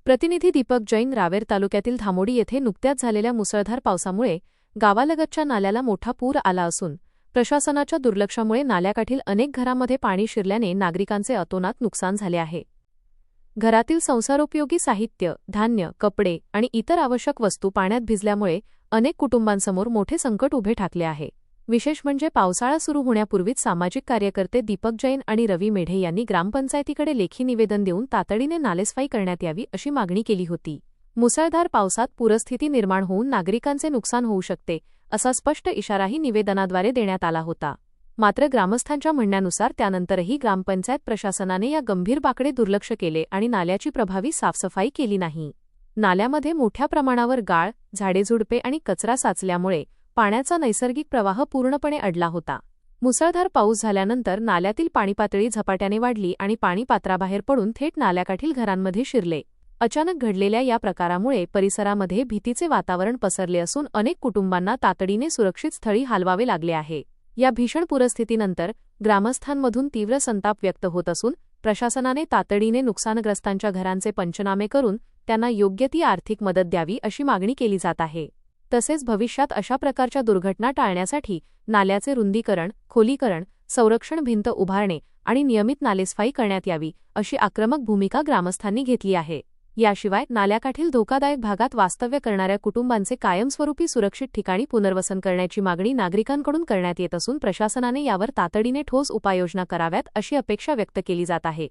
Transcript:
प्रतिनिधी दीपक जैन. रावेर तालुक्यातील धामोडी येथे नुकत्याच झालेल्या मुसळधार पावसामुळे गावालगतच्या नाल्याला मोठा पूर आला असून प्रशासनाच्या दुर्लक्षामुळे नाल्याकाठील अनेक घरांमध्ये पाणी शिरल्याने नागरिकांचे अतोनात नुकसान झाले आहे. घरातील संसारोपयोगी साहित्य, धान्य, कपडे आणि इतर आवश्यक वस्तू पाण्यात भिजल्यामुळे अनेक कुटुंबांसमोर मोठे संकट उभे ठाकले आहे. विशेष म्हणजे पावसाळा सुरू होण्यापूर्वीच सामाजिक कार्यकर्ते दीपक जैन आणि रवी मेढे यांनी ग्रामपंचायतीकडे लेखी निवेदन देऊन तातडीने नालेसफाई करण्यात यावी अशी मागणी केली होती. मुसळधार पावसात पूरस्थिती निर्माण होऊन नागरिकांचे नुकसान होऊ शकते असा स्पष्ट इशाराही निवेदनाद्वारे देण्यात आला होता. मात्र ग्रामस्थांच्या म्हणण्यानुसार त्यानंतरही ग्रामपंचायत प्रशासनाने या गंभीर बाकडे दुर्लक्ष केले आणि नाल्याची प्रभावी साफसफाई केली नाही. नाल्यामध्ये मोठ्या प्रमाणावर गाळ, झाडेझुडपे आणि कचरा साचल्यामुळे पाण्याचा नैसर्गिक प्रवाह पूर्णपणे अडला होता. मुसळधार पाऊस झाल्यानंतर नाल्यातील पाणीपातळी झपाट्याने वाढली आणि पाणी पात्राबाहेर पडून थेट नाल्याकाठील घरांमध्ये शिरले. अचानक घडलेल्या या प्रकारामुळे परिसरामध्ये भीतीचे वातावरण पसरले असून अनेक कुटुंबांना तातडीने सुरक्षित स्थळी हलवावे लागले आहे. या भीषण पूरस्थितीनंतर ग्रामस्थांमधून तीव्र संताप व्यक्त होत असून प्रशासनाने तातडीने नुकसानग्रस्तांच्या घरांचे पंचनामे करून त्यांना योग्य ती आर्थिक मदत द्यावी अशी मागणी केली जात आहे. तसेच भविष्यात अशा प्रकारच्या दुर्घटना टाळण्यासाठी नाल्याचे रुंदीकरण, खोलीकरण, संरक्षण भिंत उभारणे आणि नियमित नालेसफाई करण्यात यावी अशी आक्रमक भूमिका ग्रामस्थांनी घेतली आहे. याशिवाय नाल्याकाठील धोकादायक भागात वास्तव्य करणाऱ्या कुटुंबांचे कायमस्वरूपी सुरक्षित ठिकाणी पुनर्वसन करण्याची मागणी नागरिकांकडून करण्यात येत असून प्रशासनाने यावर तातडीने ठोस उपाययोजना कराव्यात अशी अपेक्षा व्यक्त केली जात आहे.